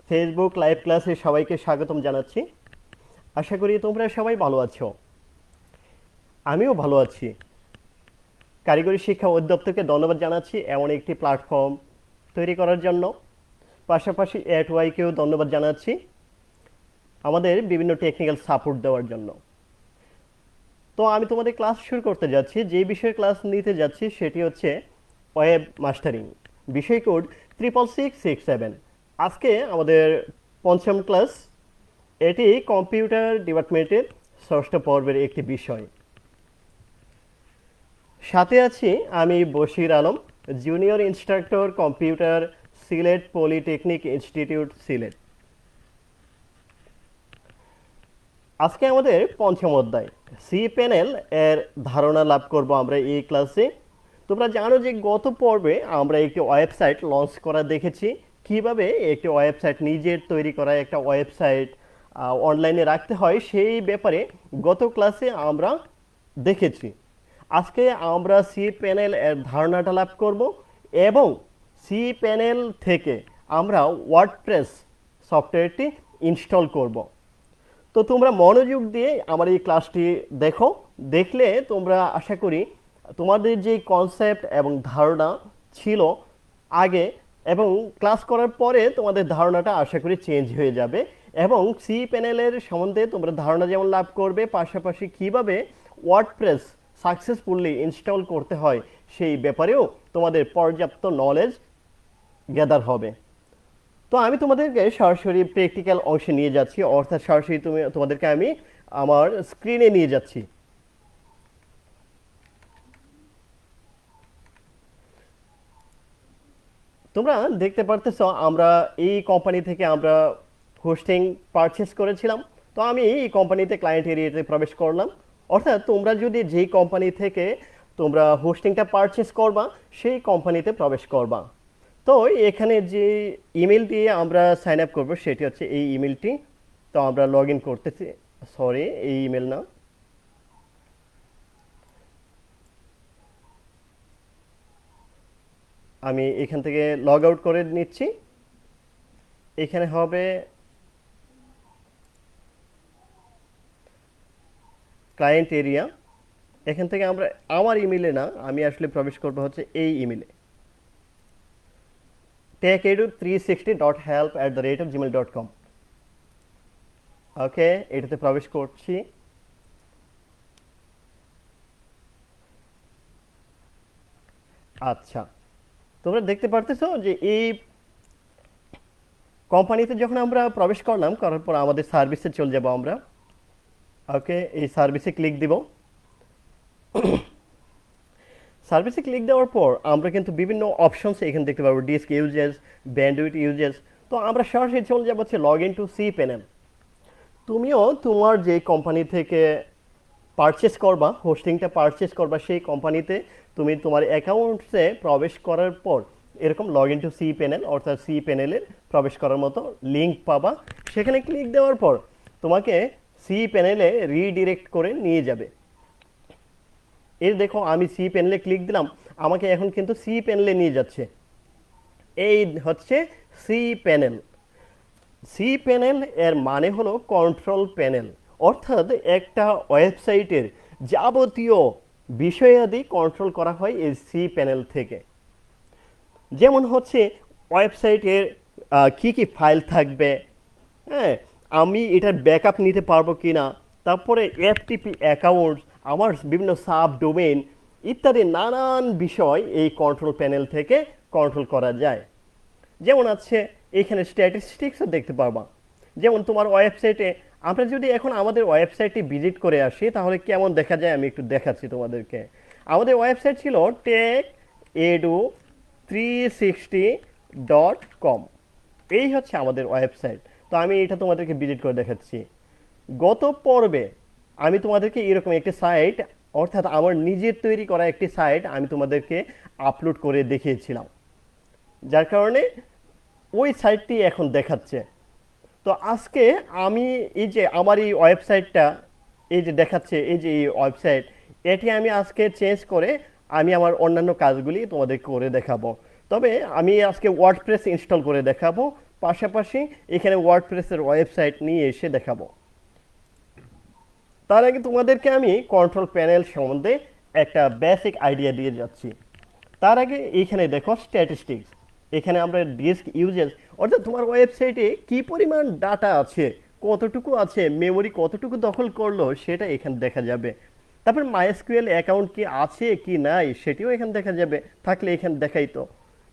Facebook live ক্লাসে সবাইকে স্বাগতম জানাচ্ছি। আশা করি তোমরা সবাই ভালো আছো। আমিও ভালো আছি। কারিগরি শিক্ষা অধিদপ্তরকে ধন্যবাদ জানাচ্ছি এমন একটি প্ল্যাটফর্ম তৈরি করার জন্য। পাশাপাশি এটওয়াইকেও ধন্যবাদ জানাচ্ছি আমাদের বিভিন্ন টেকনিক্যাল সাপোর্ট দেওয়ার জন্য। তো আমি তোমাদের ক্লাস শুরু করতে যাচ্ছি। যে বিষয়ে ক্লাস নিতে যাচ্ছি সেটি হচ্ছে ওয়েব মাস্টারিং, বিষয় কোড 66667। আজকে আমাদের পঞ্চম ক্লাস। এটি কম্পিউটার ডিপার্টমেন্টের ষষ্ঠ পর্বের একটি বিষয়। সাথে আছি আমি Bashir Alam, junior instructor computer, Sylhet polytechnic institute, Sylhet. আজকে আমাদের পঞ্চম অধ্যায় সি প্যানেল এর ধারণা লাভ করব আমরা এই ক্লাসে। তোমরা জানো যে গত পর্বে আমরা একটি ওয়েবসাইট লঞ্চ করা দেখেছি, কিভাবে একটি ওয়েবসাইট নিজের তৈরি করা একটা ওয়েবসাইট অনলাইনে রাখতে হয় সেই ব্যাপারে গত ক্লাসে আমরা দেখেছি। আজকে আমরা সি প্যানেল এর ধারণাটা লাভ করব এবং সি প্যানেল থেকে আমরা ওয়ার্ডপ্রেস সফটওয়্যারটি ইনস্টল করব। তো তোমরা মনোযোগ দিয়ে আমার এই ক্লাসটি দেখো। দেখলে তোমরা আশা করি তোমাদের যে কনসেপ্ট এবং ধারণা ছিল আগে এবং ক্লাস করার পরে তোমাদের ধারণাটা আশা করি চেঞ্জ হয়ে যাবে এবং সি প্যানেলের সম্বন্ধে তোমরা ধারণা যেমন লাভ করবে, পাশাপাশি কিভাবে ওয়ার্ডপ্রেস সাকসেসফুলি ইনস্টল করতে হয় সেই ব্যাপারেও তোমাদের পর্যাপ্ত নলেজ গ্যাদার হবে। তো আমি তোমাদেরকে সরাসরি প্র্যাকটিক্যাল অংশে নিয়ে যাচ্ছি, অর্থাৎ সরাসরি তোমাদেরকে আমি আমার স্ক্রিনে নিয়ে যাচ্ছি। তোমরা দেখতে পারতেছো আমরা এই কোম্পানি থেকে আমরা হোস্টিং পারচেস করেছিলাম। তো আমি এই কোম্পানিতে ক্লায়েন্ট এরিয়াতে প্রবেশ করলাম। অর্থাৎ তোমরা যদি যেই কোম্পানি থেকে তোমরা হোস্টিংটা পারচেস করবা সেই কোম্পানিতে প্রবেশ করবা। তো এখানে যে ইমেল দিয়ে আমরা সাইন আপ করবো সেটি হচ্ছে এই ইমেলটি। তো আমরা লগ ইন করতেছি, সরি এই ইমেল না, আমি এখান থেকে লগ আউট করে নিচ্ছি। এখানে হবে ক্লায়েন্ট এরিয়া। এখান থেকে আমরা আমার ইমেলে না, আমি আসলে প্রবেশ করবো হচ্ছে এই ইমেলে techedu360.help@gmail.com। ওকে, এটাতে প্রবেশ করছি। আচ্ছা, তোমরা দেখতে পারতেছো যে এই কোম্পানিতে যখন আমরা প্রবেশ করলাম, করার পর আমাদের সার্ভিসে চলে যাব আমরা। ওকে, এই সার্ভিসে ক্লিক দিব। সার্ভিসে ক্লিক দেওয়ার পর আমরা কিন্তু বিভিন্ন অপশনস এখানে দেখতে পাবো, ডিস্ক ইউজেস, ব্যান্ডউইথ ইউজেস। তো আমরা সরাসরি চলে যাবো হচ্ছে log in to C panel. তুমিও তোমার যে কোম্পানি থেকে পারচেস করবা, হোস্টিংটা পারচেস করবা, সেই কোম্পানিতে তুমি তোমার অ্যাকাউন্টসে প্রবেশ করার পর এরকম log in to C panel অর্থাৎ সি প্যানেলের প্রবেশ করার মতো লিঙ্ক পাবা। সেখানে ক্লিক দেওয়ার পর তোমাকে সি প্যানেলে রিডিরেক্ট করে নিয়ে যাবে। এই দেখো আমি সি প্যানেলে ক্লিক দিলাম, আমাকে এখন কিন্তু সি প্যানেলে নিয়ে যাচ্ছে। এই হচ্ছে সি প্যানেল। সি প্যানেল এর মানে হলো কন্ট্রোল প্যানেল, অর্থাৎ একটা ওয়েবসাইটের যাবতীয় বিষয়াদি কন্ট্রোল করা হয় এই সি প্যানেল থেকে। যেমন হচ্ছে ওয়েবসাইটের কি কি ফাইল থাকবে, হ্যাঁ, আমি এটার ব্যাকআপ নিতে পারবো কি না, তারপরে এফটিপি অ্যাকাউন্ট, আমার বিভিন্ন সাব ডোমেইন ইত্যাদি নানান বিষয় এই কন্ট্রোল প্যানেল থেকে কন্ট্রোল করা যায়। যেমন আছে এখানে স্ট্যাটিস্টিক্সও দেখতে পারবা। যেমন তোমার ওয়েবসাইটে আমরা যদি এখন আমাদের ওয়েবসাইটটি ভিজিট করে আসি তাহলে কেমন দেখা যায় আমি একটু দেখাচ্ছি তোমাদেরকে। আমাদের ওয়েবসাইট ছিল techedu360.com। এই হচ্ছে আমাদের ওয়েবসাইট। তো আমি এটা তোমাদেরকে ভিজিট করে দেখাচ্ছি। গত পর্বে আমি তোমাদেরকে এরকম একটি সাইট, অর্থাৎ আমার নিজের তৈরি করা একটি সাইট আমি তোমাদেরকে আপলোড করে দেখিয়েছিলাম, যার কারণে ওই সাইটটি এখন দেখাচ্ছে। তো আজকে আমি এই যে আমার এই ওয়েবসাইটটা এই যে দেখাচ্ছে, এই যে এই ওয়েবসাইট, এটি আমি আজকে চেঞ্জ করে আমি আমার অন্যান্য কাজগুলি তোমাদের করে দেখাবো। তবে আমি আজকে ওয়ার্ডপ্রেস ইনস্টল করে দেখাবো, পাশাপাশি এখানে ওয়ার্ডপ্রেসের ওয়েবসাইট নিয়ে এসে দেখাবো। তার আগে তোমাদেরকে আমি কন্ট্রোল প্যানেল সম্বন্ধে একটা বেসিক আইডিয়া দিয়ে যাচ্ছি। তার আগে এইখানে দেখো স্ট্যাটিস্টিক্স, এখানে আমরা ডিস্ক ইউজেস অর্থাৎ তোমার ওয়েবসাইটে কি পরিমাণ ডাটা আছে, কতটুকু আছে, মেমোরি কতটুকু দখল করলো সেটা এখানে দেখা যাবে। তারপর মাইএসকিউএল অ্যাকাউন্ট কি আছে কি নাই সেটিও এখানে দেখা যাবে, থাকলে এখানে দেখাই তো।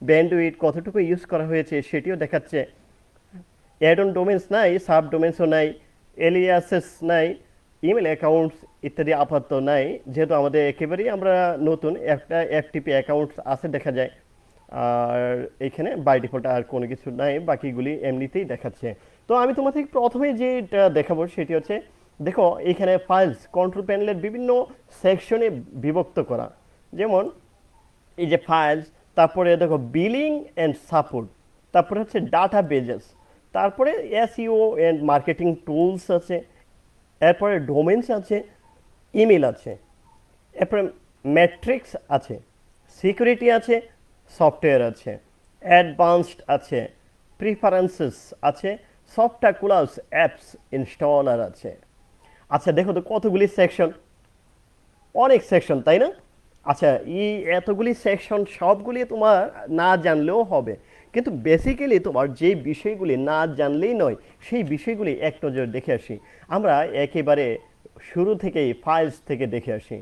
ব্যান্ডউইথ কতটুকু ইউজ করা হয়েছে সেটিও দেখাচ্ছে। অ্যাড অন ডোমেন্স নাই, সাব ডোমেন্সও নাই, এলিয়াসেস নাই, ইমেল অ্যাকাউন্টস ইত্যাদি আপাতত নাই, যেহেতু আমাদের একেবারেই আমরা নতুন, একটা এফটিপি অ্যাকাউন্ট আছে দেখা যায়। আর এখানে বাই ডিফল্ট আর কোনো কিছু নাই, বাকিগুলি এমনিতেই দেখাচ্ছে। তো আমি তোমাদের প্রথমে যেটা দেখাবো সেটি হচ্ছে, দেখো এখানে ফাইলস কন্ট্রোল প্যানেলের বিভিন্ন সেকশনে বিভক্ত করা। যেমন এই যে ফাইলস, তারপরে দেখো বিলিং অ্যান্ড সাপোর্ট, তারপরে হচ্ছে ডাটা বেজেস, তারপরে এসইও অ্যান্ড মার্কেটিং টুলস আছে, এরপরে ডোমেন্স আছে, ইমেল আছে, এরপরে ম্যাট্রিক্স আছে, সিকিউরিটি আছে, সফটওয়্যার আছে, অ্যাডভান্সড আছে, প্রিফারেন্সেস আছে, সফটওয়্যার ক্লাস অ্যাপস ইনস্টলার আছে। আচ্ছা দেখো তো কতগুলি সেকশন, অনেক সেকশন তাই না? আচ্ছা এই এতগুলি সেকশন সবগুলি তোমার না জানলেও হবে, কিন্তু বেসিক্যালি তোমার যে বিষয়গুলি না জানলেই নয় সেই বিষয়গুলি এক নজর দেখে আসি। আমরা একেবারে শুরু থেকেই ফাইলস থেকে দেখে আসি।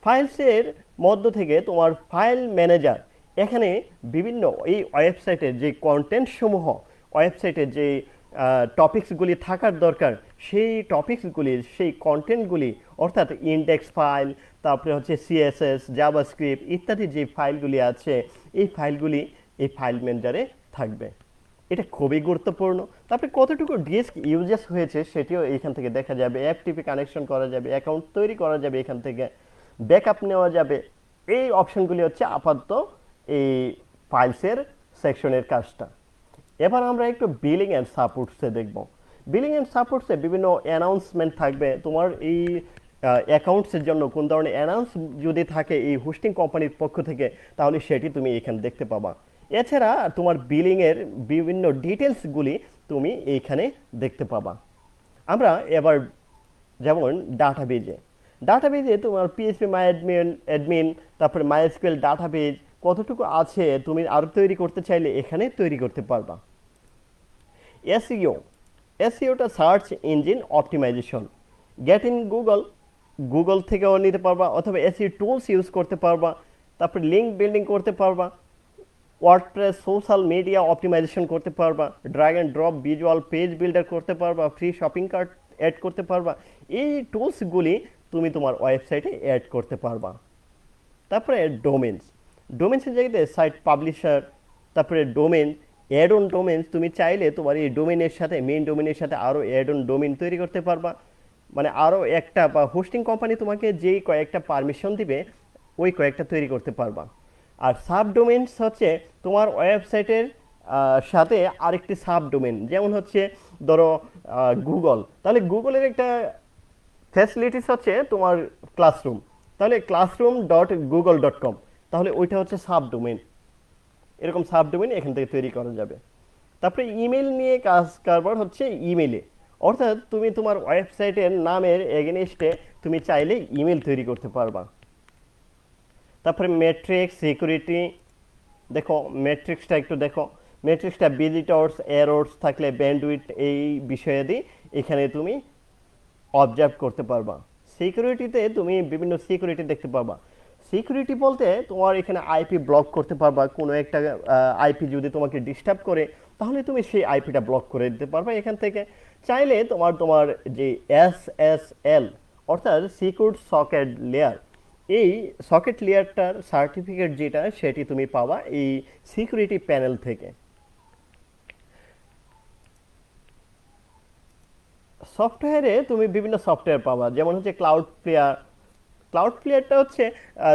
ফাইলসের মধ্য থেকে তোমার ফাইল ম্যানেজার, এখানে বিভিন্ন এই ওয়েবসাইটের যে কন্টেন্ট সমূহ, ওয়েবসাইটের যে টপিকসগুলি থাকার দরকার সেই টপিকসগুলির সেই কন্টেন্টগুলি অর্থাৎ ইন্ডেক্স ফাইল, তারপরে হচ্ছে সিএসএস, জাভাস্ক্রিপ্ট ইত্যাদি যে ফাইলগুলি আছে এই ফাইলগুলি এই ফাইল ম্যানেজারে থাকবে। এটা খুবই গুরুত্বপূর্ণ। তারপরে কতটুকু ডিস্ক ইউজেস হয়েছে সেটিও এইখান থেকে দেখা যাবে, এফটিপি কানেকশন করা যাবে, অ্যাকাউন্ট তৈরি করা যাবে, এখান থেকে ব্যাকআপ নেওয়া যাবে। এই অপশনগুলি হচ্ছে আপাতত এই ফাইলসের সেকশনের কাজটা। এবার আমরা একটু বিলিং অ্যান্ড সাপোর্টসে দেখব। বিলিং অ্যান্ড সাপোর্টসে বিভিন্ন অ্যানাউন্সমেন্ট থাকবে। তোমার এই অ্যাকাউন্টসের জন্য কোন ধরনের অ্যানাউন্স যদি থাকে এই হোস্টিং কোম্পানির পক্ষ থেকে তাহলে সেটি তুমি এখানে দেখতে পাবা। এছাড়া তোমার বিলিংয়ের বিভিন্ন ডিটেলসগুলি তুমি এইখানে দেখতে পাবা। আমরা এবার যেমন ডাটাবেজে, ডাটাবেজে তোমার পিএইচপি মাই অ্যাডমিন, তারপরে মাইএসকিউএল ডাটাবেজ কতটুকু আছে তুমি আরও তৈরি করতে চাইলে এখানে তৈরি করতে পারবা। এসইও, এসইওটা search engine optimisation, get in Google, Google থেকেও নিতে পারবা অথবা এসইও টুলস ইউজ করতে পারবা। তারপরে লিঙ্ক বিল্ডিং করতে পারবা, ওয়ার্ডপ্রেস সোশ্যাল মিডিয়া অপটিমাইজেশন করতে পারবা, drag and drop visual page builder করতে পারবা, ফ্রি শপিং কার্ট অ্যাড করতে পারবা। এই টুলসগুলি তুমি তোমার ওয়েবসাইটে অ্যাড করতে পারবা। তারপরে ডোমেন্স, ডোমেন্সের জায়গাতে সাইট পাবলিশার, তারপরে ডোমেন, অ্যাড অন ডোমেন্স, তুমি চাইলে তোমার এই ডোমেনের সাথে মেইন ডোমেনের সাথে আরও অ্যাড অন ডোমেন তৈরি করতে পারবা। মানে আরও একটা বা হোস্টিং কোম্পানি তোমাকে যেই কয়েকটা পারমিশন দিবে ওই কয়েকটা তৈরি করতে পারবা। আর সাব ডোমেন্স হচ্ছে তোমার ওয়েবসাইটের সাথে আরেকটি সাব ডোমেন, যেমন হচ্ছে ধরো গুগল, তাহলে গুগলের একটা ফ্যাসিলিটিস হচ্ছে তোমার ক্লাসরুম, তাহলে classroom.google.com, তাহলে ওইটা হচ্ছে সাব ডোমেন। এরকম সাব ডোমেন এখান থেকে তৈরি করা যাবে। তারপরে ইমেল নিয়ে কাজ কারবার হচ্ছে ইমেলে, অর্থাৎ তুমি তোমার ওয়েবসাইটের নামের এগেনস্টে তুমি চাইলে ইমেল তৈরি করতে পারবা। তারপরে ম্যাট্রিক্স, সিকিউরিটি, দেখো ম্যাট্রিক্সটা একটু দেখো, ম্যাট্রিক্সটা ভিজিটর্স, এরর্স থাকলে ব্যান্ডউইথ এই বিষয়াদি এখানে তুমি অবজার্ভ করতে পারবা। সিকিউরিটিতে তুমি বিভিন্ন সিকিউরিটি দেখতে পারবা। সিকিউরিটি বলতে তোমার এখানে আইপি ব্লক করতে পারবা, কোনো একটা আইপি যদি তোমাকে ডিস্টার্ব করে তাহলে তুমি সেই আইপিটা ব্লক করে দিতে পারবা এখান থেকে। চাইলে তোমার তোমার যে এসএসএল অর্থাৎ সিকিউর সকেট লেয়ার, এই সকেট লেয়ারটার সার্টিফিকেট যেটা সেটি তুমি পাবা এই সিকিউরিটি প্যানেল থেকে। সফটওয়্যারে তুমি বিভিন্ন সফটওয়্যার পাবা, যেমন হচ্ছে ক্লাউড প্লেয়ার। ক্লাউড প্লেয়ারটা হচ্ছে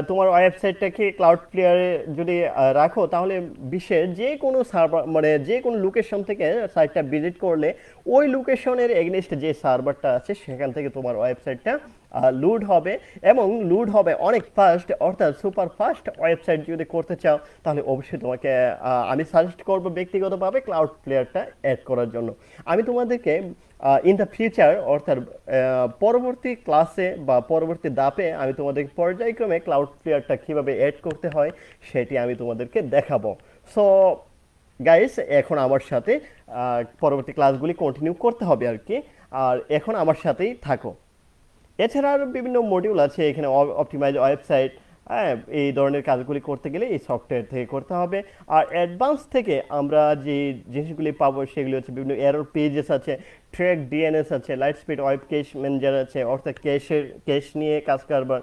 তোমার ওয়েবসাইটটাকে ক্লাউড প্লেয়ারে যদি রাখো তাহলে বিশ্বের যে কোনো সার্ভার মানে যে কোনো লোকেশন থেকে সাইটটা ভিজিট করলে ওই লোকেশনের এগেনস্ট যে সার্ভারটা আছে সেখান থেকে তোমার ওয়েবসাইটটা লোড হবে, এবং লোড হবে অনেক ফাস্ট, অর্থাৎ সুপার ফাস্ট ওয়েবসাইট যদি করতে চাও তাহলে অবশ্যই তোমাকে আমি সাজেস্ট করবো ব্যক্তিগতভাবে ক্লাউড প্লেয়ারটা অ্যাড করার জন্য। আমি তোমাদেরকে ইন দ্য ফিউচার, অর্থাৎ পরবর্তী ক্লাসে বা পরবর্তী ধাপে আমি তোমাদের পর্যায়ক্রমে ক্লাউড প্লেয়ারটা কীভাবে অ্যাড করতে হয় সেটি আমি তোমাদেরকে দেখাবো। সো গাইস, এখন আমার সাথে পরবর্তী ক্লাসগুলি কন্টিনিউ করতে হবে আর কি, আর এখন আমার সাথেই থাকো। এছাড়া আরও বিভিন্ন মডিউল আছে এখানে, অপটিমাইজ ওয়েবসাইট, হ্যাঁ, এই ধরনের কাজগুলি করতে গেলে এই সফটওয়্যার থেকে করতে হবে। আর অ্যাডভান্স থেকে আমরা যে জিনিসগুলি পাবো সেগুলি হচ্ছে বিভিন্ন এরর পেজেস আছে, ট্র্যাক ডিএনএস আছে, light speed web cash manager আছে, অর্থাৎ ক্যাশ নিয়ে কাজ কারবার।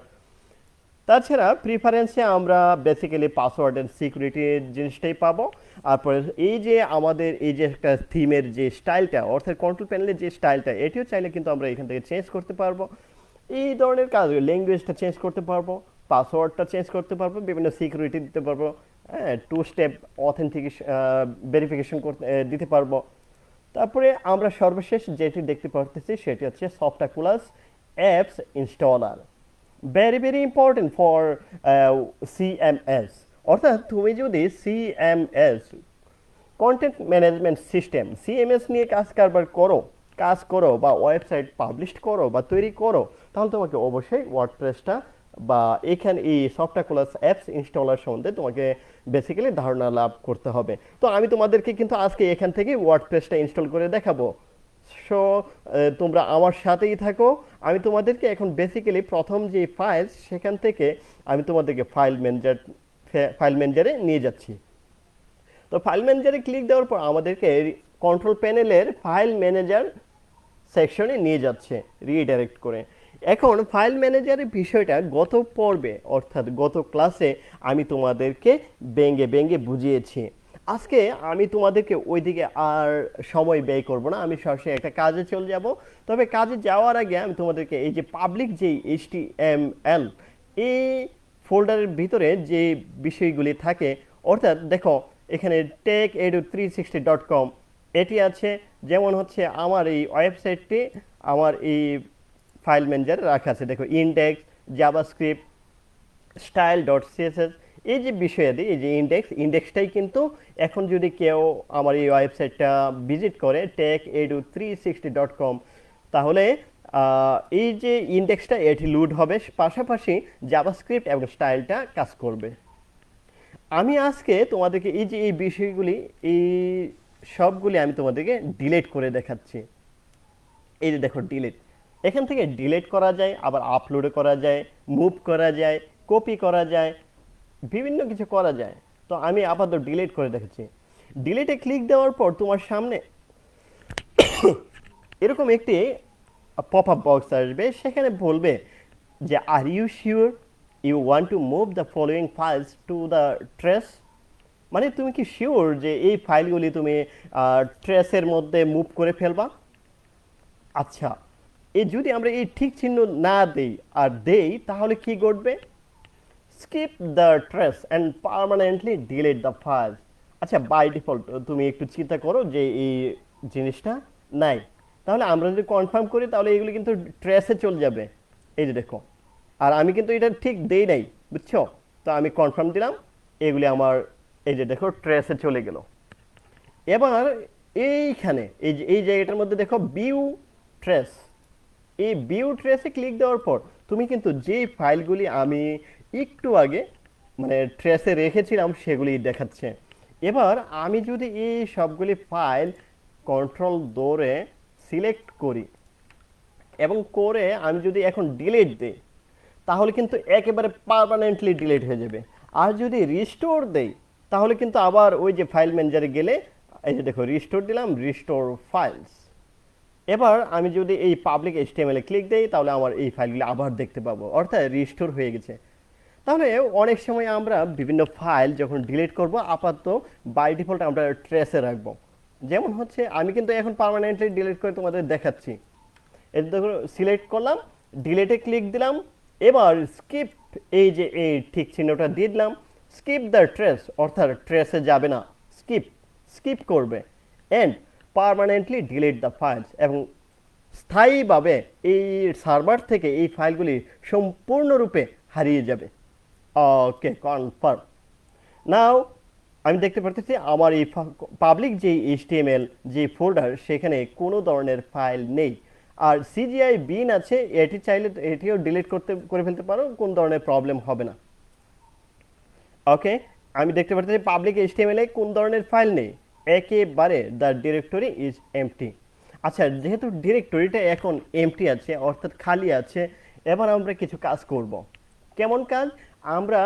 তাছাড়া প্রিফারেন্সে আমরা বেসিক্যালি পাসওয়ার্ড অ্যান্ড সিকিউরিটির জিনিসটাই পাবো। তারপরে এই যে আমাদের এই যে একটা থিমের যে স্টাইলটা, অর্থাৎ কন্ট্রোল প্যানেলের যে স্টাইলটা, এটিও চাইলে কিন্তু আমরা এখান থেকে চেঞ্জ করতে পারবো। এই ধরনের কাজ, ল্যাঙ্গুয়েজটা চেঞ্জ করতে পারবো, পাসওয়ার্ডটা চেঞ্জ করতে পারবো, বিভিন্ন সিকিউরিটি দিতে পারবো, হ্যাঁ, 2 স্টেপ অথেন্টিকেশন ভেরিফিকেশন করতে দিতে পারবো। তারপরে আমরা সর্বশেষ যেটি দেখতে পারতেছি সেটি হচ্ছে Softaculous apps installer, very very important for CMS. অর্থাৎ তুমি যদি CMS, content management system, CMS নিয়ে কাজ করো বা ওয়েবসাইট পাবলিশ করো বা তৈরি করো, তাহলে তোমাকে অবশ্যই ওয়ার্ডপ্রেসটা বা এখানে এই সফটাকুলাস অ্যাপস ইনস্টলার সম্বন্ধে তোমাকে বেসিক্যালি ধারণা লাভ করতে হবে। তো আমি তোমাদেরকে কিন্তু আজকে এখান থেকে ওয়ার্ডপ্রেসটা ইনস্টল করে দেখাবো। সো তোমরা আমার সাথেই থাকো। আমি তোমাদেরকে এখন বেসিক্যালি প্রথম যে ফাইল, সেখান থেকে আমি তোমাদেরকে ফাইল ম্যানেজারে নিয়ে যাচ্ছি। তো ফাইল ম্যানেজারে ক্লিক দেওয়ার পর আমাদেরকে কন্ট্রোল প্যানেলের ফাইল ম্যানেজার সেকশনে নিয়ে যাচ্ছে রিডাইরেক্ট করে। এখন ফাইল ম্যানেজারের বিষয়টা গত পর্বে, অর্থাৎ গত ক্লাসে আমি তোমাদেরকে ব্যঙ্গে বুঝিয়েছি। আজকে আমি তোমাদেরকে ওইদিকে আর সময় ব্যয় করব না, আমি সরাসরি একটা কাজে চলে যাব। তবে কাজে যাওয়ার আগে আমি তোমাদেরকে এই যে পাবলিক যে HTML, এই ফোল্ডারের ভিতরে যে বিষয়গুলি থাকে, অর্থাৎ দেখো এখানে techedu360.com এটি আছে, যেমন হচ্ছে আমার এই ওয়েবসাইটটি আমার এই ফাইল ম্যানেজারে রাখা আছে। দেখো ইন্ডেক্স, জাভাস্ক্রিপ্ট, style.css, এই যে বিষয়াদি, এই যে ইন্ডেক্সটাই কিন্তু এখন যদি কেউ আমার এই ওয়েবসাইটটা ভিজিট করে techedu360.com, তাহলে এই যে ইন্ডেক্সটা এটি লোড হবে, পাশাপাশি জাভাস্ক্রিপ্ট এবং স্টাইলটা কাজ করবে। আমি আজকে তোমাদেরকে এই যে এই বিষয়গুলি, এই সবগুলি আমি তোমাদেরকে ডিলিট করে দেখাচ্ছি। এই যে দেখো ডিলিট, এখান থেকে ডিলিট করা যায়, আবার আপলোড করা যায়, মুভ করা যায়, কপি করা যায়, বিভিন্ন কিছু করা যায়। তো আমি আপাতত ডিলিট করে দেখাচ্ছি। ডিলিটে ক্লিক দেওয়ার পর তোমার সামনে এরকম একটি পপ আপ বক্স আসবে, সেখানে বলবে যে are you sure you want to move the following files to the trash, মানে তুমি কি শিওর যে এই ফাইলগুলি তুমি ট্রেসের মধ্যে মুভ করে ফেলবা? আচ্ছা, এই যদি আমরা এই ঠিক চিহ্ন না দেই আর দেই, তাহলে কি ঘটবে? Skip the trace and permanently delete the file. আচ্ছা, বাই ডিফল্ট তুমি একটু চিন্তা করো যে এই জিনিসটা নাই, তাহলে আমরা যদি কনফার্ম করি তাহলে এগুলো কিন্তু ট্রেসে চলে যাবে। এই যে দেখো, আর আমি কিন্তু এটা ঠিক দেই নাই, বুঝছো? তো আমি কনফার্ম দিলাম, এগুলি আমার এই যে দেখো ট্রেসে চলে গেল। এবার এইখানে এই জায়গাটার মধ্যে দেখো ভিউ ট্রেস, এই ভিউ ট্রেসে ক্লিক দেওয়ার পর তুমি কিন্তু যে ফাইলগুলি আমি একটু আগে মানে ট্রেসে রেখেছিলাম সেগুলি দেখাচ্ছে। এবার আমি যদি এই সবগুলি ফাইল কন্ট্রোল ধরে সিলেক্ট করি এবং করে আমি যদি এখন ডিলিট দিই, তাহলে কিন্তু একেবারে পার্মানেন্টলি ডিলিট হয়ে যাবে। আর যদি রিস্টোর দেই, তাহলে কিন্তু আবার ওই যে ফাইল ম্যানেজারে গেলে এই যে দেখো রিস্টোর দিলাম, রিস্টোর ফাইলস। এবার আমি যদি এই পাবলিক HTML এ ক্লিক দিই, তাহলে আমার এই ফাইলগুলো আবার দেখতে পাবো, অর্থাৎ রিস্টোর হয়ে গেছে। তাহলে অনেক সময় আমরা বিভিন্ন ফাইল যখন ডিলিট করব, আপাতত বাই ডিফল্ট আমরা ট্রেসে রাখবো। যেমন হচ্ছে আমি কিন্তু এখন পার্মানেন্টলি ডিলিট করে তোমাদের দেখাচ্ছি। এই দেখো সিলেক্ট করলাম, ডিলিটে ক্লিক দিলাম, এবার স্কিপ, এই যে এই ঠিক চিহ্নটা দিয়ে দিলাম, স্কিপ দ্য ট্রেস, অর্থাৎ ট্রেসে যাবে না, স্কিপ করবে, and permanently delete the files, এবং স্থায়ীভাবে এই সার্ভার থেকে এই ফাইলগুলি সম্পূর্ণরূপে হারিয়ে যাবে। ওকে, কনফার্ম। নাও আমি দেখতে পারতেছি আমার এই পাবলিক যে এইচটিএমএল যে ফোল্ডার সেখানে কোনো ধরনের ফাইল নেই। আর সিজিআই বিন আছে, এটি চাইলে এটিও ডিলিট করে ফেলতে পারো, কোন ধরনের প্রবলেম হবে না। ওকে, আমি দেখতে পাচ্ছি পাবলিক এইচটিএমএল এ কোন ধরনের ফাইল নেই, একেবারে দ্য ডিরেক্টরি ইজ এমটি। আচ্ছা, যেহেতু ডিরেক্টরিটা এখন এমটি আছে অর্থাৎ খালি আছে, এবার আমরা কিছু কাজ করব। কেমন কাজ? আমরা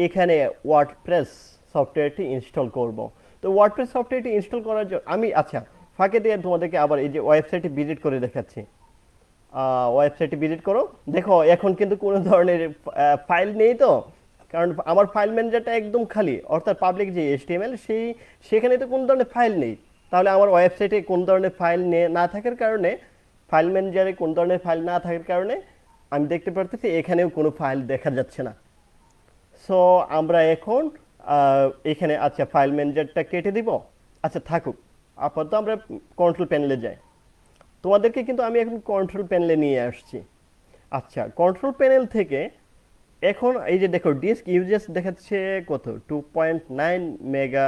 এখানে ওয়ার্ডপ্রেস সফটওয়্যারটি ইনস্টল করব। তো ওয়ার্ডপ্রেস সফটওয়্যারটি ইনস্টল করার জন্য আমি আচ্ছা ফাঁকে দিয়ে তোমাদেরকে আবার এই যে ওয়েবসাইটটি ভিজিট করে দেখাচ্ছি। ওয়েবসাইটে ভিজিট করো, দেখো এখন কিন্তু কোনো ধরনের ফাইল নেই, তো কারণ আমার ফাইল ম্যানেজারটা একদম খালি, অর্থাৎ পাবলিক যে এইচটিএমএল সেখানে তো কোনো ধরনের ফাইল নেই। তাহলে আমার ওয়েবসাইটে কোন ধরনের ফাইল না থাকার কারণে, ফাইল ম্যানেজারে কোন ধরনের ফাইল না থাকার কারণে আমি দেখতে পারতেছি এখানেও কোনো ফাইল দেখা যাচ্ছে না। সো আমরা এখন এখানে আচ্ছা ফাইল ম্যানেজারটা কেটে দিব। আচ্ছা থাকুক, আপাতত আমরা কন্ট্রোল প্যানেলে যাই। তোমাদেরকে কিন্তু আমি এখন কন্ট্রোল প্যানেলে নিয়ে আসছি। আচ্ছা, কন্ট্রোল প্যানেল থেকে এখন এই যে দেখো ডিস্ক ইউজেস দেখাচ্ছে কত, 2.9 মেগা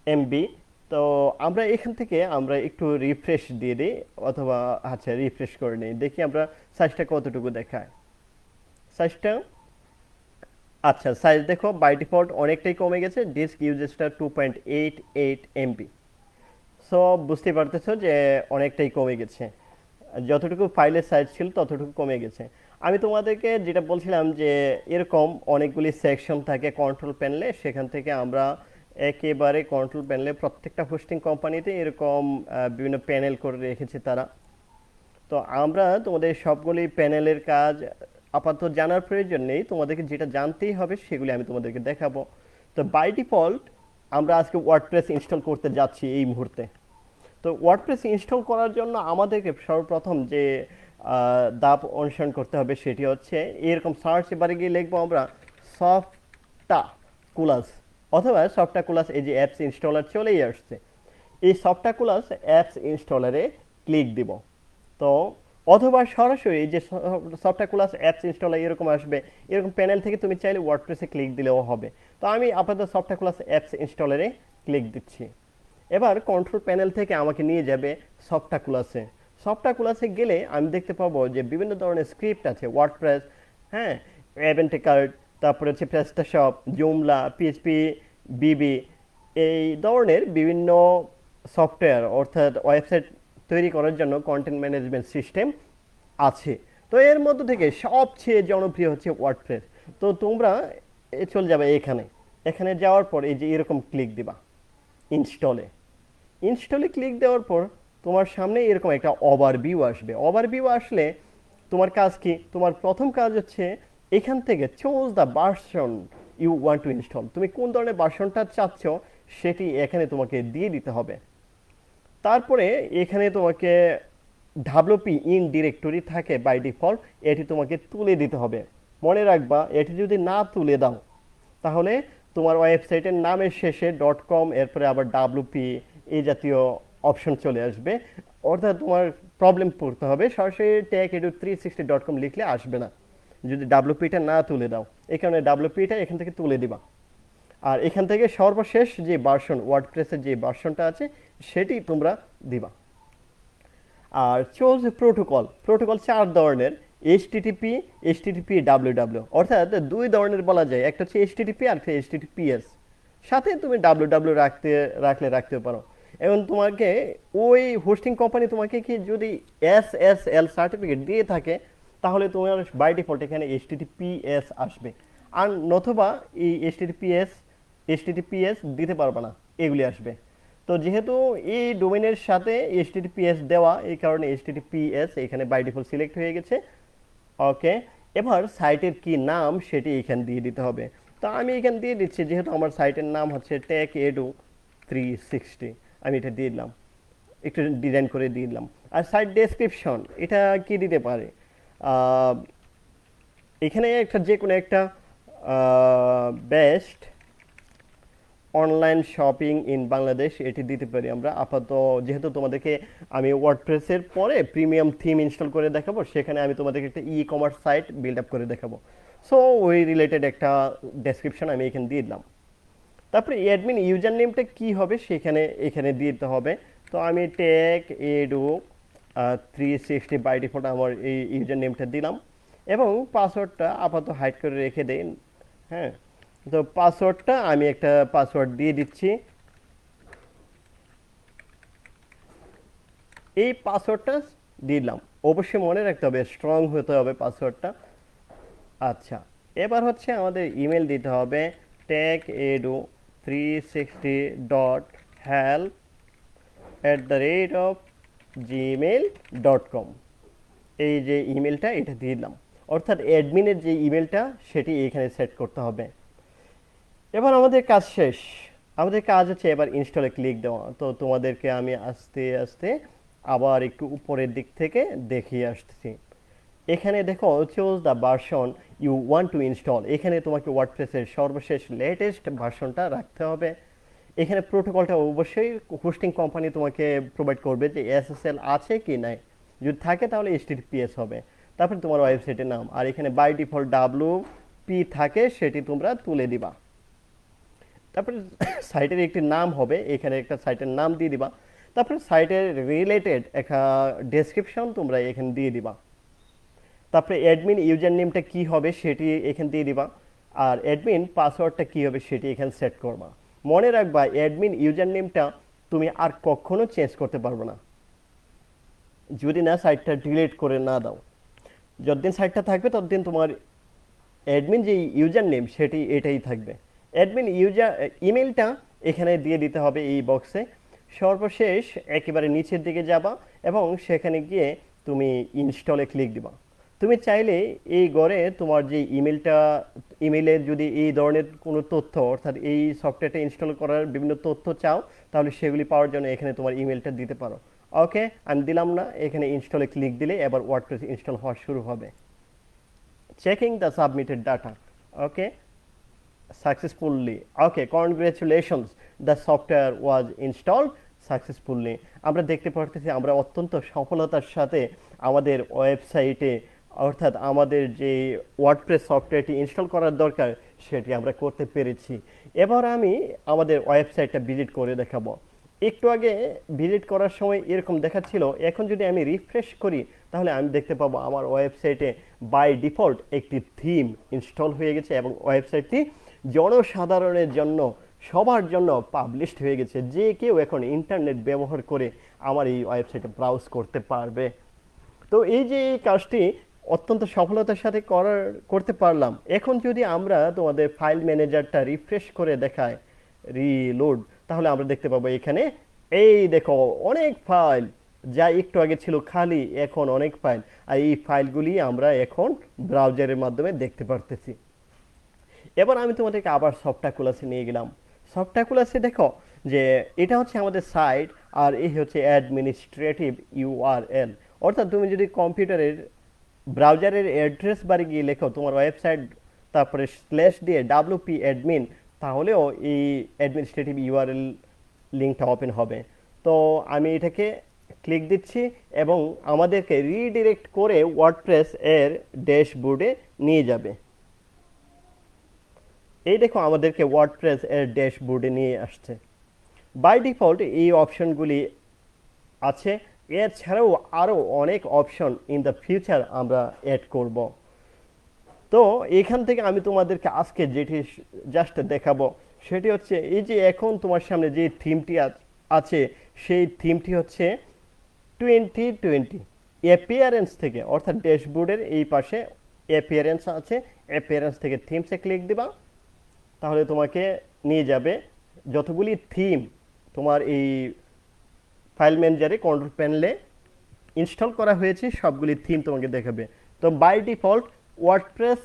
এমবি। তো আমরা এখান থেকে আমরা একটু রিফ্রেশ দিয়ে দিই, অথবা আচ্ছা রিফ্রেশ করে নিই, দেখি আমরা সাইজটা কতটুকু দেখায়। সাইজটা আচ্ছা, সাইজ দেখো বাই ডিফল্ট অনেকটাই কমে গেছে, ডিস্ক ইউজেসটা 2.88 এমবি। সো বুঝতে পারতেছো যে অনেকটাই কমে গেছে, যতটুকু ফাইলের সাইজ ছিল ততটুকু কমে গেছে। আমি তোমাদেরকে যেটা বলছিলাম যে এরকম অনেকগুলি সেকশন থাকে কন্ট্রোল প্যানেলে, সেখান থেকে আমরা একেবারে কন্ট্রোল প্যানেলে প্রত্যেকটা হোস্টিং কোম্পানিতে এরকম বিভিন্ন প্যানেল করে রেখেছে তারা। তো আমরা তোমাদের সবগুলি প্যানেলের কাজ আপাতত জানার প্রয়োজন নেই, তোমাদেরকে যেটা জানতেই হবে সেগুলি আমি তোমাদেরকে দেখাবো। তো বাই ডিফল্ট আমরা আজকে ওয়ার্ডপ্রেস ইনস্টল করতে যাচ্ছি এই মুহূর্তে। তো ওয়ার্ডপ্রেস ইনস্টল করার জন্য আমাদেরকে সর্বপ্রথম যে ধাপ অনুসরণ করতে হবে সেটি হচ্ছে এরকম সার্চ বারে গিয়ে লিখবো আমরা সফটা কুলাস, অথবা সফটা কুলাস, এই যে অ্যাপস ইনস্টলার চলেই আসছে, এই সফটা কুলাস অ্যাপস ইনস্টলারে ক্লিক দিব। তো অথবা সরাসরি যে সফটওয়্যার ক্লাস অ্যাপস ইনস্টলার এরকম আসবে, এরকম প্যানেল থেকে তুমি চাইলে ওয়ার্ডপ্রেসে ক্লিক দিলেও হবে। তো আমি আপাতত সফটওয়্যার ক্লাস অ্যাপস ইনস্টলারে ক্লিক দিচ্ছি। এবার কন্ট্রোল প্যানেল থেকে আমাকে নিয়ে যাবে সফটওয়্যার ক্লাসে। সফটওয়্যার ক্লাসে গেলে আমি দেখতে পাবো যে বিভিন্ন ধরনের স্ক্রিপ্ট আছে, ওয়ার্ডপ্রেস, হ্যাঁ, অ্যাভেন্টে কার্ড, তারপরে হচ্ছে প্রেস্টাশপ, জুমলা, পিএইচপি, বিবি, এই ধরনের বিভিন্ন সফটওয়্যার অর্থাৎ ওয়েবসাইট তৈরি করার জন্য কন্টেন্ট ম্যানেজমেন্ট সিস্টেম আছে। তো এর মধ্যে থেকে সবচেয়ে জনপ্রিয় হচ্ছে ওয়ার্ডপ্রেস। তো তোমরা চলে যাবে এখানে, এখানে যাওয়ার পর এই যে এরকম ক্লিক দিবা ইনস্টলে। ইনস্টলে ক্লিক দেওয়ার পর তোমার সামনে এরকম একটা ওভারভিউ আসবে। ওভারভিউ আসলে তোমার কাজ কি? তোমার প্রথম কাজ হচ্ছে এখান থেকে choose the version you want to install, তুমি কোন ধরনের ভার্সনটা চাচ্ছ সেটি এখানে তোমাকে দিয়ে দিতে হবে। তারপরে এখানে তোমাকে ডাব্লিউপি ইন ডিরেক্টরি থাকে বাই ডিফল্ট, এটি তোমাকে তুলে দিতে হবে। মনে রাখবা, এটি যদি না তুলে দাও তাহলে তোমার ওয়েবসাইটের নামের শেষে ডট কম এরপরে আবার ডাব্লিউপি এই জাতীয় অপশন চলে আসবে, অর্থাৎ তোমার প্রবলেম পড়তে হবে। সরাসরি techedu360.com লিখলে আসবে না যদি ডাব্লিউপিটা না তুলে দাও। এই কারণে ডাব্লিউপিটা এখান থেকে তুলে দিবা। আর এখান থেকে সর্বশেষ যে ভার্সন, ওয়ার্ডপ্রেসের যে ভার্সনটা আছে সেটি তোমরা দিবা। আর চোজ প্রোটোকল, প্রোটোকল 4 ধরনের, এইচটিটিপি, এইচটিটিপি, ডাব্লিউডাব্লিউ, অর্থাৎ 2 ধরনের বলা যায়, একটা হচ্ছে এইচটিটিপি আর একটা এইচটিটিপিএস, সাথে তুমি ডাব্লিউডাব্লিউ রাখতে পারো। এবং তোমাকে ওই হোস্টিং কোম্পানি তোমাকে কি যদি এসএসএল সার্টিফিকেট দিয়ে থাকে তাহলে তোমার বাই ডিফল্ট এখানে এইচটিটিপিএস আসবে, আর নতুবা এই এইচটিটিপিএস দিতে পারবে না, এগুলি আসবে। তো যেহেতু এই ডোমেনের সাথে এইচটিটিপিএস দেওয়া, এই কারণে এইচটিটিপিএস এখানে বাই ডিফল্ট সিলেক্ট হয়ে গেছে। ওকে, এবার সাইটের কি নাম সেটি এখানে দিয়ে দিতে হবে। তো আমি এখানে দিয়ে দিচ্ছি, যেহেতু আমার সাইটের নাম হচ্ছে techedu360, আমি এটা দিয়ে দিলাম, একটু ডিজাইন করে দিয়ে দিলাম। আর সাইট ডেসক্রিপশন এটা কি দিতে পারে, এখানে একটা যে কোনো একটা best online shopping in Bangladesh এটি দিতে পারি আমরা আপাতত। যেহেতু তোমাদেরকে আমি ওয়ার্ডপ্রেসের পরে প্রিমিয়াম থিম ইনস্টল করে দেখাবো, সেখানে আমি তোমাদেরকে একটা e commerce site build up করে দেখাবো। সো ওই রিলেটেড একটা ডেসক্রিপশন আমি এখানে দিয়ে দিলাম। তারপরে অ্যাডমিন ইউজার নেমটা কী হবে সেখানে এখানে দিতে হবে। তো আমি টেক এডু 360 বাই ডিফল্ট আমার এই ইউজার নেমটা দিলাম এবং পাসওয়ার্ডটা আপাতত হাইড করে রেখে দেন। হ্যাঁ, তো পাসওয়ার্ডটা আমি একটা পাসওয়ার্ড দিয়ে দিচ্ছি। এই পাসওয়ার্ডটা দিলাম, অবশ্যই মনে রাখতে হবে, স্ট্রং হতে হবে পাসওয়ার্ডটা। আচ্ছা, এবার হচ্ছে আমাদের ইমেল দিতে হবে techedu360.help@gmail.com। এই যে ইমেলটা এটা দিয়ে দিলাম, অর্থাৎ অ্যাডমিনের যে ইমেলটা সেটি এখানে সেট করতে হবে। এবার আমাদের কাজ শেষ। আমাদের কাজ হচ্ছে এবার ইনস্টলে ক্লিক দেওয়া। তো তোমাদেরকে আমি আস্তে আস্তে আবার একটু উপরের দিক থেকে দেখিয়ে আসতেছি। এখানে দেখো choose the version you want to install. এখানে তোমাকে ওয়ার্ডপ্রেসের সর্বশেষ লেটেস্ট ভার্সনটা রাখতে হবে। এখানে প্রোটোকলটা অবশ্যই হোস্টিং কোম্পানি তোমাকে প্রোভাইড করবে যে এসএসএল আছে কি নাই, যদি থাকে তাহলে এইচটিটিপিএস হবে। তারপরে তোমার ওয়েবসাইটের নাম, আর এখানে বাই ডিফল্ট ডাব্লিউপি থাকে সেটি তোমরা তুলে দিবা। তারপরে সাইটের একটি নাম হবে, এখানে একটা সাইটের নাম দিয়ে দিবা। তারপরে সাইটের রিলেটেড একটা ডেসক্রিপশন তোমরা এখানে দিয়ে দিবা। তারপরে অ্যাডমিন ইউজার নেমটা কী হবে সেটি এখানে দিয়ে দিবা, আর অ্যাডমিন পাসওয়ার্ডটা কী হবে সেটি এখানে সেট করবা। মনে রাখবা অ্যাডমিন ইউজার নেমটা তুমি আর কখনো চেঞ্জ করতে পারবে না যদি না সাইটটা ডিলিট করে না দাও। যতদিন সাইটটা থাকবে ততদিন তোমার অ্যাডমিন যে ইউজার নেম সেটি এটাই থাকবে। অ্যাডমিন ইউজার ইমেলটা এখানে দিয়ে দিতে হবে এই বক্সে। সর্বশেষ একেবারে নিচের দিকে যাবা এবং সেখানে গিয়ে তুমি ইনস্টলে ক্লিক দিবা। তুমি চাইলে এই ঘরে তোমার যে ইমেলে যদি এই ধরনের কোনো তথ্য, অর্থাৎ এই সফটওয়্যারটা ইনস্টল করার বিভিন্ন তথ্য চাও, তাহলে সেগুলি পাওয়ার জন্য এখানে তোমার ইমেলটা দিতে পারো। ওকে, আমি দিলাম না, এখানে ইনস্টলে ক্লিক দিলে এবার ওয়ার্ডপ্রেস ইনস্টল হওয়া শুরু হবে। Checking the submitted data. Okay, successfully. Okay, congratulations, the software was installed successfully. আমরা দেখতে পারতেছি আমরা অত্যন্ত সফলতার সাথে আমাদের ওয়েবসাইটে, অর্থাৎ আমাদের যে ওয়ার্ডপ্রেস সফটওয়্যারটি ইনস্টল করার দরকার সেটি আমরা করতে পেরেছি। এবার আমি আমাদের ওয়েবসাইটটা ভিজিট করে দেখাবো। একটু আগে ভিজিট করার সময় এরকম দেখাচ্ছিল, এখন যদি আমি রিফ্রেশ করি তাহলে আমি দেখতে পাবো আমার ওয়েবসাইটে বাই ডিফল্ট একটি থিম ইনস্টল হয়ে গেছে এবং ওয়েবসাইটটি জনসাধারণের জন্য, সবার জন্য পাবলিশড হয়ে গেছে। যে কেউ এখন ইন্টারনেট ব্যবহার করে আমার এই ওয়েবসাইটে ব্রাউজ করতে পারবে। তো এই যে এই কাজটি অত্যন্ত সফলতার সাথে করতে পারলাম। এখন যদি আমরা তোমাদের ফাইল ম্যানেজারটা রিফ্রেশ করে দেখাই, রিলোড, তাহলে আমরা দেখতে পাবো এখানে এই দেখো অনেক ফাইল, যা একটু আগে ছিল খালি এখন অনেক ফাইল, আর এই ফাইলগুলি আমরা এখন ব্রাউজারের মাধ্যমে দেখতে পারতেছি। এবার আমি তোমাদেরকে আবার সফটওয়্যার নিয়ে গেলাম। সফটওয়্যার দেখো যে এটা হচ্ছে আমাদের সাইট, আর এই হচ্ছে অ্যাডমিনিস্ট্রেটিভ ইউআরএল। অর্থাৎ তুমি যদি কম্পিউটারের ব্রাউজারের অ্যাড্রেস বারে গিয়ে লেখো তোমার ওয়েবসাইট, তারপরে স্ল্যাশ দিয়ে ডাব্লিউপি অ্যাডমিন, তাহলেও এই অ্যাডমিনিস্ট্রেটিভ ইউআরএল লিঙ্কটা ওপেন হবে। তো আমি এটাকে ক্লিক দিচ্ছি এবং আমাদেরকে রিডিরেক্ট করে ওয়ার্ডপ্রেস এর ড্যাশবোর্ডে নিয়ে যাবে। এই দেখো আমাদেরকে ওয়ার্ডপ্রেস এর ড্যাশবোর্ডে নিয়ে আসছে। বাই ডিফল্ট এই অপশনগুলি আছে, এছাড়াও আরও অনেক অপশন ইন দ্য ফিউচার আমরা অ্যাড করব। তো এখান থেকে আমি তোমাদেরকে আজকে যেটি জাস্ট দেখাবো সেটি হচ্ছে এই যে এখন তোমার সামনে যে থিমটি আছে, সেই থিমটি হচ্ছে 2020 অ্যাপিয়ারেন্স থেকে, অর্থাৎ ড্যাশবোর্ডের এই পাশে অ্যাপিয়ারেন্স আছে, অ্যাপিয়ারেন্স থেকে থিমসে ক্লিক দিবা, তাহলে তোমাকে নিয়ে যাবে যতগুলি থিম তোমার এই ফাইল ম্যানেজারে কন্ট্রোল প্যানেলে ইনস্টল করা হয়েছে সবগুলি থিম তোমাকে দেখাবে। তো বাই ডিফল্ট ওয়ার্ডপ্রেস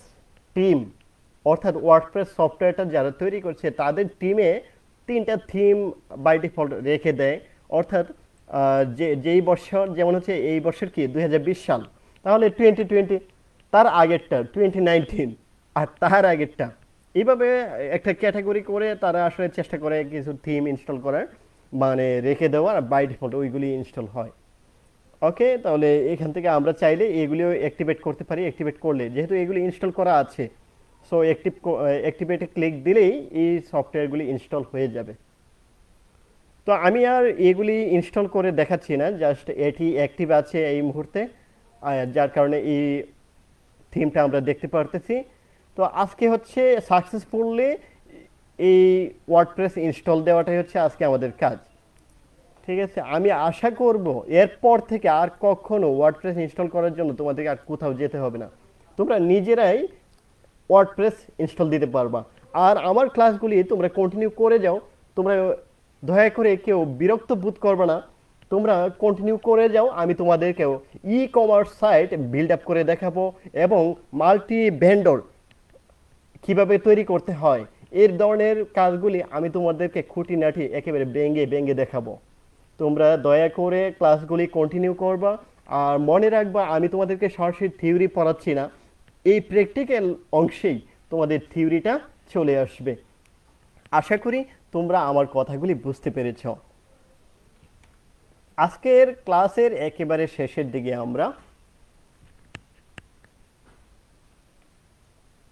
টিম, অর্থাৎ ওয়ার্ডপ্রেস সফটওয়্যারটা যারা তৈরি করছে তাদের টিমে 3টা থিম বাই ডিফল্ট রেখে দেয়। অর্থাৎ যেই বছর, যেমন হচ্ছে এই বছর কি 2020 সাল, তাহলে 2020, তার আগেরটা 2019, আর তার আগেরটা এইভাবে একটা ক্যাটাগরি করে তারা আসলে চেষ্টা করে কিছু থিম ইনস্টল করার, মানে রেখে দেওয়ার, বাই ডিফল্ট ওইগুলি ইনস্টল হয়। ওকে, তাহলে এখান থেকে আমরা চাইলে এগুলিও অ্যাক্টিভেট করতে পারি। অ্যাক্টিভেট করলে যেহেতু এগুলি ইনস্টল করা আছে, সো অ্যাক্টিভেটে ক্লিক দিলেই এই সফটওয়্যারগুলি ইনস্টল হয়ে যাবে। তো আমি আর এগুলি ইনস্টল করে দেখাচ্ছি না, জাস্ট এটি অ্যাক্টিভ আছে এই মুহূর্তে, যার কারণে এই থিমটা আমরা দেখতে পারতেছি। তো আজকে হচ্ছে সাকসেসফুলি এই ওয়ার্ডপ্রেস ইনস্টল দেওয়াটাই হচ্ছে আজকে আমাদের কাজ। ঠিক আছে, আমি আশা করব এরপর থেকে আর কখনো ওয়ার্ডপ্রেস ইনস্টল করার জন্য তোমাদেরকে আর কোথাও যেতে হবে না, তোমরা নিজেরাই ওয়ার্ডপ্রেস ইনস্টল দিতে পারবা। আর আমার ক্লাসগুলি তোমরা কন্টিনিউ করে যাও, তোমরা দয়া করে কেউ বিরক্ত বোধ করবে না, তোমরা কন্টিনিউ করে যাও। আমি তোমাদেরকেও e commerce site build up করে দেখাবো এবং মাল্টি ভেন্ডর কিভাবে তৈরি করতে হয়, এর ধরনের কাজগুলি আমি তোমাদেরকে খুঁটিনাটি একেবারে ভেঙে ভেঙে দেখাবো। তোমরা দয়া করে ক্লাসগুলি কন্টিনিউ করবা। আর মনে রাখবা, আমি তোমাদেরকে সরাসরি থিওরি পড়াচ্ছি না, এই প্র্যাকটিক্যাল অংশেই তোমাদের থিওরিটা চলে আসবে। আশা করি তোমরা আমার কথাগুলি বুঝতে পেরেছ। আজকের ক্লাসের একেবারে শেষের দিকে আমরা।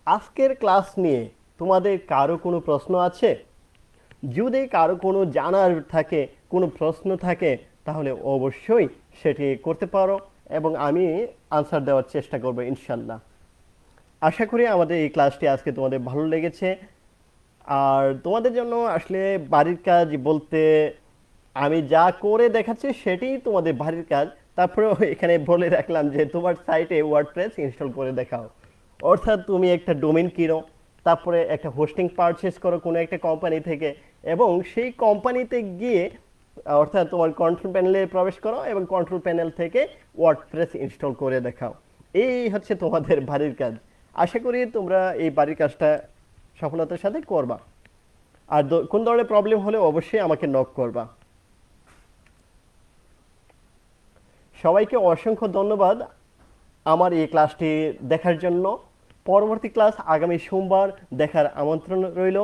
আজকের ক্লাস নিয়ে তোমাদের কারো কোনো প্রশ্ন আছে? যদি কারো কোনো জানার থাকে, কোনো প্রশ্ন থাকে, তাহলে অবশ্যই সেটি করতে পারো এবং আমি আনসার দেওয়ার চেষ্টা করবো ইনশাল্লাহ। আশা করি আমাদের এই ক্লাসটি আজকে তোমাদের ভালো লেগেছে। আর তোমাদের জন্য আসলে বাড়ির কাজ বলতে আমি যা করে দেখাচ্ছি সেটাই তোমাদের বাড়ির কাজ। তারপরেও এখানে বলে রাখলাম যে তোমার সাইটে ওয়ার্ডপ্রেস ইনস্টল করে দেখাও। অর্থাৎ তুমি একটা ডোমেন কিনো, তারপরে একটা হোস্টিং পারচেস করো কোনো একটা কোম্পানি থেকে, এবং সেই কোম্পানিতে গিয়ে অর্থাৎ তোমার কন্ট্রোল প্যানেলে প্রবেশ করো এবং কন্ট্রোল প্যানেল থেকে ওয়ার্ডপ্রেস ইনস্টল করে দেখাও। এই হচ্ছে তোমাদের বাড়ির কাজ। আশা করি তোমরা এই বাড়ির কাজটা সফলতার সাথে করবা। আর কোন ধরনের প্রবলেম হলে অবশ্যই আমাকে নক করবা। সবাইকে অসংখ্য ধন্যবাদ আমার এই ক্লাসটি দেখার জন্য। পরবর্তী ক্লাস আগামী সোমবার দেখার আমন্ত্রণ রইল।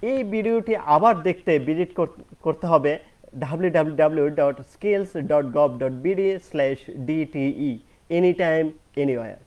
এই ভিডিওটি আবার দেখতে ভিজিট করতে হবে www.skills.gov.bd/dte anytime anywhere।